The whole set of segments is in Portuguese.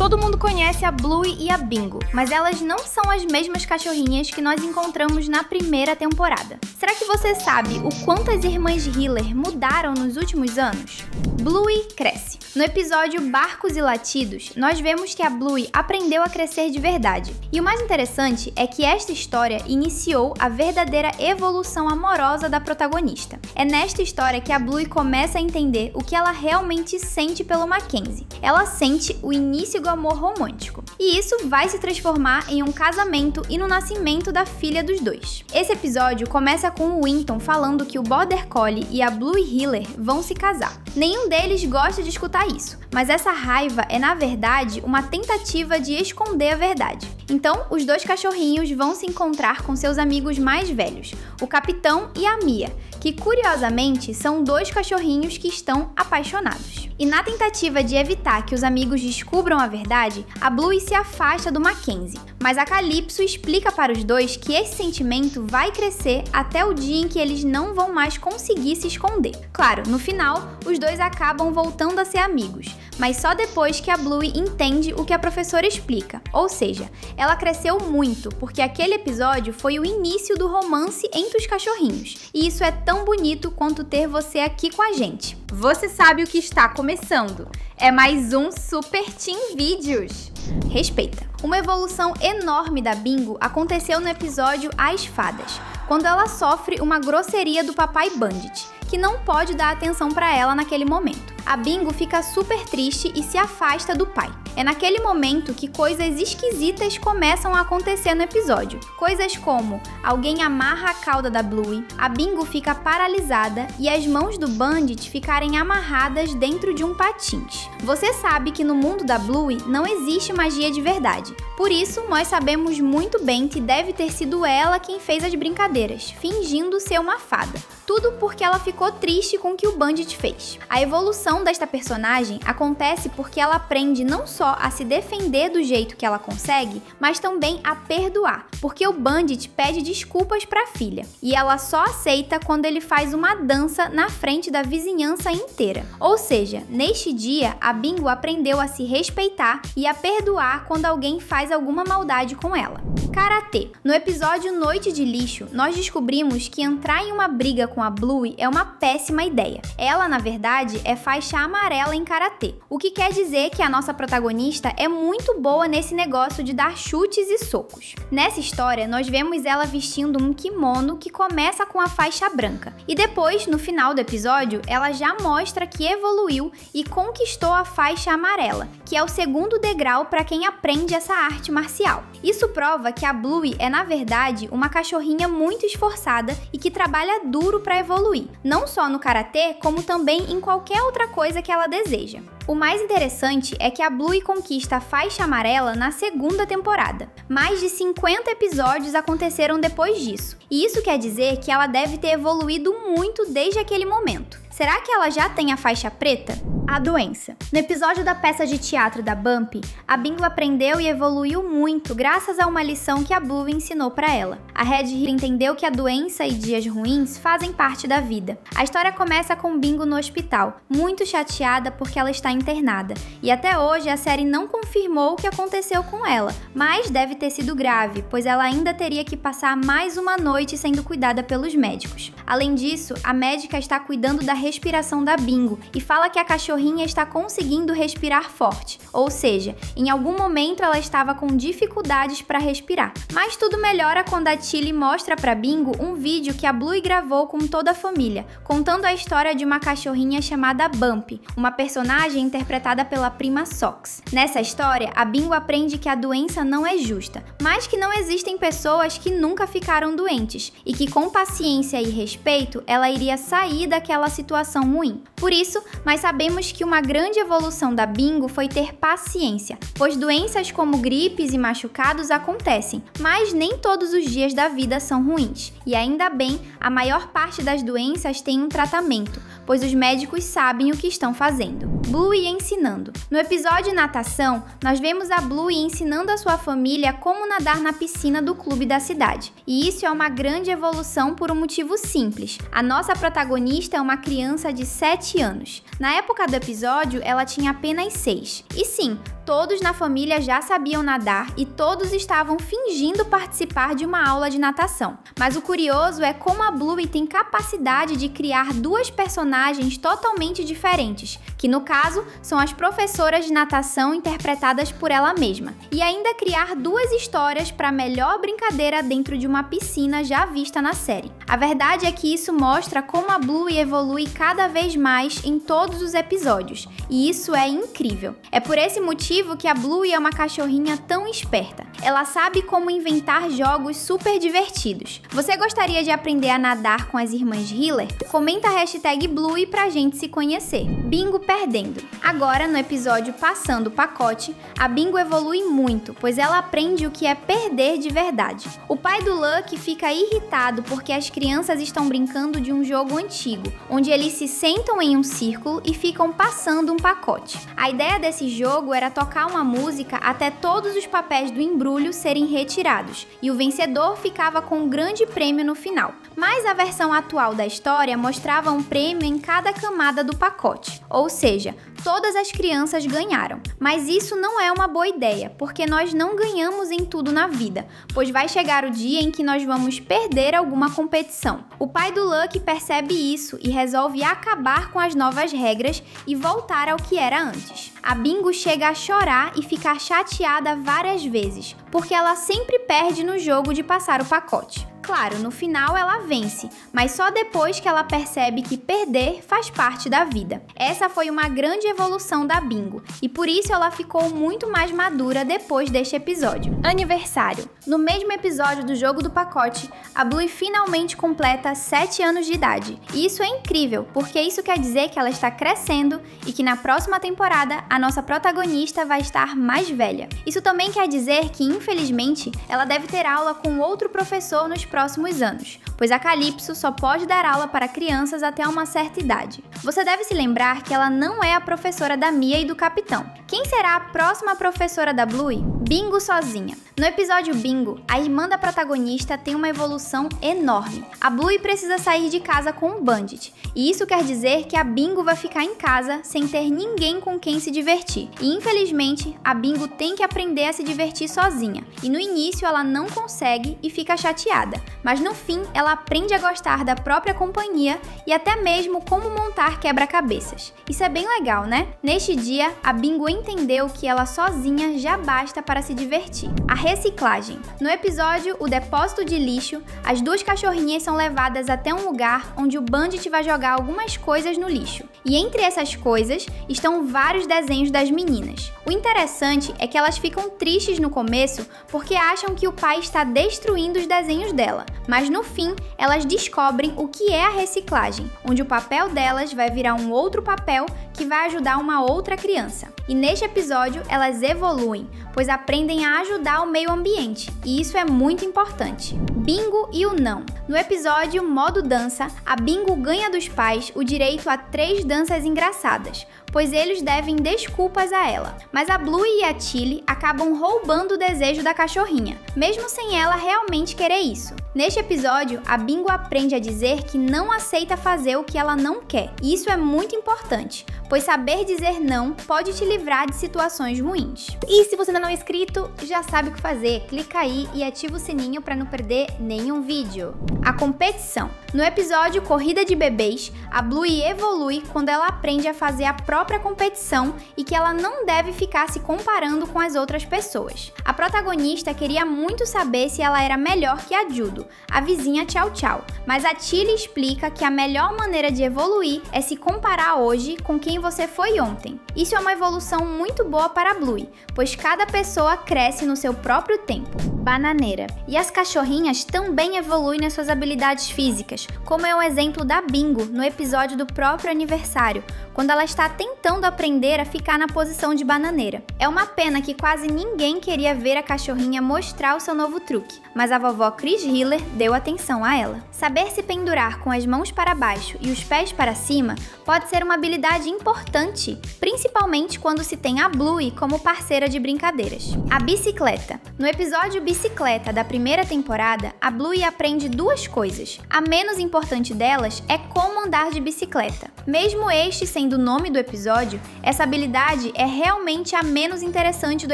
Todo mundo conhece a Bluey e a Bingo, mas elas não são as mesmas cachorrinhas que nós encontramos na primeira temporada. Será que você sabe o quanto as irmãs Hiller mudaram nos últimos anos? Bluey cresce. No episódio Barcos e Latidos, nós vemos que a Bluey aprendeu a crescer de verdade. E o mais interessante é que esta história iniciou a verdadeira evolução amorosa da protagonista. É nesta história que a Bluey começa a entender o que ela realmente sente pelo Mackenzie. Ela sente o início do amor romântico. E isso vai se transformar em um casamento e no nascimento da filha dos dois. Esse episódio começa com o Winton falando que o Border Collie e a Bluey Hiller vão se casar. Nenhum deles gosta de escutar isso, mas essa raiva é, na verdade, uma tentativa de esconder a verdade. Então, os dois cachorrinhos vão se encontrar com seus amigos mais velhos, o Capitão e a Mia, que curiosamente são dois cachorrinhos que estão apaixonados. E na tentativa de evitar que os amigos descubram a verdade, a Bluey se afasta do Mackenzie. Mas a Calypso explica para os dois que esse sentimento vai crescer até o dia em que eles não vão mais conseguir se esconder. Claro, no final, os dois acabam voltando a ser amigos, mas só depois que a Bluey entende o que a professora explica. Ou seja, ela cresceu muito, porque aquele episódio foi o início do romance entre os cachorrinhos. E isso é tão bonito quanto ter você aqui com a gente. Você sabe o que está começando. É mais um Super Team Vídeos. Respeita. Uma evolução enorme da Bingo aconteceu no episódio As Fadas, quando ela sofre uma grosseria do papai Bandit, que não pode dar atenção para ela naquele momento. A Bingo fica super triste e se afasta do pai. É naquele momento que coisas esquisitas começam a acontecer no episódio. Coisas como alguém amarra a cauda da Bluey, a Bingo fica paralisada e as mãos do Bandit ficarem amarradas dentro de um patins. Você sabe que no mundo da Bluey não existe magia de verdade. Por isso, nós sabemos muito bem que deve ter sido ela quem fez as brincadeiras, fingindo ser uma fada. Tudo porque ela ficou triste com o que o Bandit fez. A evolução desta personagem acontece porque ela aprende não só a se defender do jeito que ela consegue, mas também a perdoar, porque o Bandit pede desculpas para a filha, e ela só aceita quando ele faz uma dança na frente da vizinhança inteira. Ou seja, neste dia, a Bingo aprendeu a se respeitar e a perdoar quando alguém faz alguma maldade com ela. Karatê. No episódio Noite de Lixo, nós descobrimos que entrar em uma briga com a Bluey é uma péssima ideia. Ela, na verdade, é faixa amarela em karatê, o que quer dizer que a nossa protagonista é muito boa nesse negócio de dar chutes e socos. Nessa história, nós vemos ela vestindo um kimono que começa com a faixa branca, e depois, no final do episódio, ela já mostra que evoluiu e conquistou a faixa amarela, que é o segundo degrau para quem aprende essa arte marcial. Isso prova que a Bluey é, na verdade, uma cachorrinha muito esforçada e que trabalha duro para evoluir, não só no karatê, como também em qualquer outra coisa que ela deseja. O mais interessante é que a Bluey conquista a faixa amarela na segunda temporada. Mais de 50 episódios aconteceram depois disso, e isso quer dizer que ela deve ter evoluído muito desde aquele momento. Será que ela já tem a faixa preta? A doença. No episódio da peça de teatro da Bumpy, a Bingo aprendeu e evoluiu muito graças a uma lição que a Bluey ensinou para ela. A Red Hill entendeu que a doença e dias ruins fazem parte da vida. A história começa com Bingo no hospital, muito chateada porque ela está internada, e até hoje a série não confirmou o que aconteceu com ela, mas deve ter sido grave, pois ela ainda teria que passar mais uma noite sendo cuidada pelos médicos. Além disso, a médica está cuidando da respiração da Bingo e fala que a cachorrinha está conseguindo respirar forte, ou seja, em algum momento ela estava com dificuldades para respirar. Mas tudo melhora quando a Tilly mostra para Bingo um vídeo que a Bluey gravou com toda a família, contando a história de uma cachorrinha chamada Bumpy, uma personagem interpretada pela prima Sox. Nessa história, a Bingo aprende que a doença não é justa, mas que não existem pessoas que nunca ficaram doentes e que com paciência e respeito ela iria sair daquela situação ruim. Por isso, nós sabemos que uma grande evolução da Bingo foi ter paciência, pois doenças como gripes e machucados acontecem, mas nem todos os dias da vida são ruins. E ainda bem, a maior parte das doenças tem um tratamento, pois os médicos sabem o que estão fazendo. Bluey ensinando. No episódio Natação, nós vemos a Bluey ensinando a sua família como nadar na piscina do clube da cidade. E isso é uma grande evolução por um motivo simples. A nossa protagonista é uma criança de 7 anos. Na época do episódio, ela tinha apenas 6. E sim, todos na família já sabiam nadar e todos estavam fingindo participar de uma aula de natação. Mas o curioso é como a Bluey tem capacidade de criar duas personagens totalmente diferentes, que no caso são as professoras de natação interpretadas por ela mesma, e ainda criar duas histórias para a melhor brincadeira dentro de uma piscina já vista na série. A verdade é que isso mostra como a Bluey evolui cada vez mais em todos os episódios, e isso é incrível. É por esse motivo que a Bluey é uma cachorrinha tão esperta. Ela sabe como inventar jogos super divertidos. Você gostaria de aprender a nadar com as irmãs Hiller? Comenta a hashtag Bluey pra gente se conhecer. Bingo perdendo. Agora, no episódio Passando o Pacote, a Bingo evolui muito, pois ela aprende o que é perder de verdade. O pai do Lucky fica irritado porque as crianças estão brincando de um jogo antigo, onde eles se sentam em um círculo e ficam passando um pacote. A ideia desse jogo era tocar uma música até todos os papéis do embrulho serem retirados, e o vencedor ficava com um grande prêmio no final. Mas a versão atual da história mostrava um prêmio em cada camada do pacote, ou seja, todas as crianças ganharam. Mas isso não é uma boa ideia, porque nós não ganhamos em tudo na vida, pois vai chegar o dia em que nós vamos perder alguma competição. O pai do Lucky percebe isso e resolve acabar com as novas regras e voltar ao que era antes. A Bingo chega a chorar e ficar chateada várias vezes, porque ela sempre perde no jogo de passar o pacote. Claro, no final ela vence, mas só depois que ela percebe que perder faz parte da vida. Essa foi uma grande evolução da Bingo, e por isso ela ficou muito mais madura depois deste episódio. Aniversário. No mesmo episódio do jogo do pacote, a Bluey finalmente completa 7 anos de idade. E isso é incrível, porque isso quer dizer que ela está crescendo e que na próxima temporada a nossa protagonista vai estar mais velha. Isso também quer dizer que, infelizmente, ela deve ter aula com outro professor nos próximos anos, pois a Calypso só pode dar aula para crianças até uma certa idade. Você deve se lembrar que ela não é a professora da Mia e do Capitão. Quem será a próxima professora da Bluey? Bingo sozinha. No episódio Bingo, a irmã da protagonista tem uma evolução enorme. A Bluey precisa sair de casa com um Bandit, e isso quer dizer que a Bingo vai ficar em casa sem ter ninguém com quem se divertir. E infelizmente, a Bingo tem que aprender a se divertir sozinha, e no início ela não consegue e fica chateada, mas no fim ela aprende a gostar da própria companhia e até mesmo como montar quebra-cabeças. Isso é bem legal, né? Neste dia, a Bingo entendeu que ela sozinha já basta para se divertir. A reciclagem. No episódio O Depósito de Lixo, as duas cachorrinhas são levadas até um lugar onde o Bandit vai jogar algumas coisas no lixo. E entre essas coisas estão vários desenhos das meninas. O interessante é que elas ficam tristes no começo porque acham que o pai está destruindo os desenhos dela, mas no fim elas descobrem o que é a reciclagem, onde o papel delas vai virar um outro papel que vai ajudar uma outra criança. E neste episódio elas evoluem, pois aprendem a ajudar o meio ambiente, e isso é muito importante. Bingo e o não. No episódio Modo Dança, a Bingo ganha dos pais o direito a 3 danças engraçadas, pois eles devem desculpas a ela. Mas a Bluey e a Tilly acabam roubando o desejo da cachorrinha, mesmo sem ela realmente querer isso. Neste episódio, a Bingo aprende a dizer que não aceita fazer o que ela não quer, e isso é muito importante, pois saber dizer não pode te livrar de situações ruins. E se você ainda não é inscrito, já sabe o que fazer, clica aí e ativa o sininho para não perder nenhum vídeo. A competição. No episódio Corrida de Bebês, a Bluey evolui quando ela aprende a fazer a própria competição e que ela não deve ficar se comparando com as outras pessoas. A protagonista queria muito saber se ela era melhor que a Judo, a vizinha Tchau Tchau, mas a Tilly explica que a melhor maneira de evoluir é se comparar hoje com quem você foi ontem. Isso é uma evolução muito boa para a Bluey, pois cada pessoa cresce no seu próprio tempo. bananeira. E as cachorrinhas também evoluem nas suas habilidades físicas, como é o exemplo da Bingo no episódio do próprio aniversário, quando ela está tentando aprender a ficar na posição de bananeira. É uma pena que quase ninguém queria ver a cachorrinha mostrar o seu novo truque, mas a vovó Cris Hiller deu atenção a ela. Saber se pendurar com as mãos para baixo e os pés para cima pode ser uma habilidade importante, principalmente quando se tem a Bluey como parceira de brincadeiras. A bicicleta. No episódio Bicicleta da primeira temporada, a Bluey aprende duas coisas. A menos importante delas é como andar de bicicleta. Mesmo este sendo o nome do episódio, essa habilidade é realmente a menos interessante do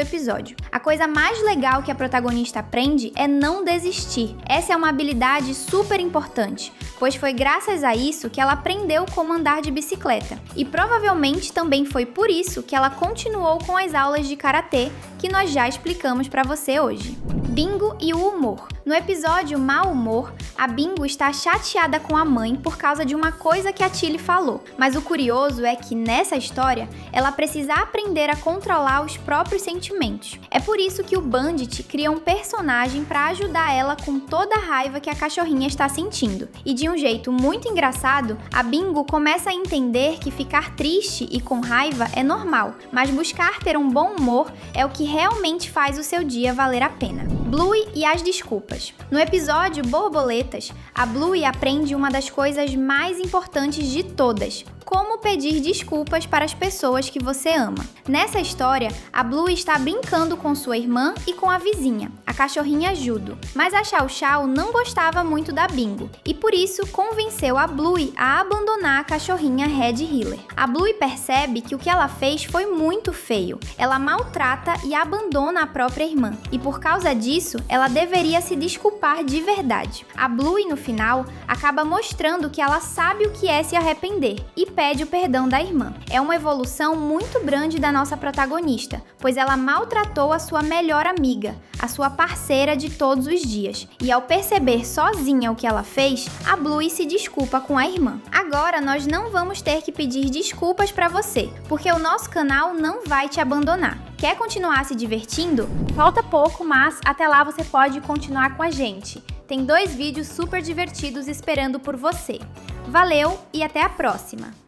episódio. A coisa mais legal que a protagonista aprende é não desistir. Essa é uma habilidade super importante, pois foi graças a isso que ela aprendeu como andar de bicicleta. E provavelmente também foi por isso que ela continuou com as aulas de karatê, que nós já explicamos para você hoje. Bingo e o humor. No episódio Mau Humor, a Bingo está chateada com a mãe por causa de uma coisa que a Tilly falou. Mas o curioso é que, nessa história, ela precisa aprender a controlar os próprios sentimentos. É por isso que o Bandit cria um personagem para ajudar ela com toda a raiva que a cachorrinha está sentindo. E de um jeito muito engraçado, a Bingo começa a entender que ficar triste e com raiva é normal, mas buscar ter um bom humor é o que realmente faz o seu dia valer a pena. Bluey e as desculpas. No episódio Borboletas, a Bluey aprende uma das coisas mais importantes de todas: como pedir desculpas para as pessoas que você ama. Nessa história, a Bluey está brincando com sua irmã e com a vizinha, a cachorrinha Judo. Mas a Chow Chow não gostava muito da Bingo e por isso convenceu a Bluey a abandonar a cachorrinha Red Hiller. A Bluey percebe que o que ela fez foi muito feio. Ela maltrata e abandona a própria irmã e por causa disso, ela deveria se desculpar de verdade. A Bluey, no final, acaba mostrando que ela sabe o que é se arrepender e pede o perdão da irmã. É uma evolução muito grande da nossa protagonista, pois ela maltratou a sua melhor amiga, a sua parceira de todos os dias. E ao perceber sozinha o que ela fez, a Bluey se desculpa com a irmã. Agora nós não vamos ter que pedir desculpas para você, porque o nosso canal não vai te abandonar. Quer continuar se divertindo? Falta pouco, mas até lá você pode continuar com a gente. Tem 2 vídeos super divertidos esperando por você. Valeu e até a próxima!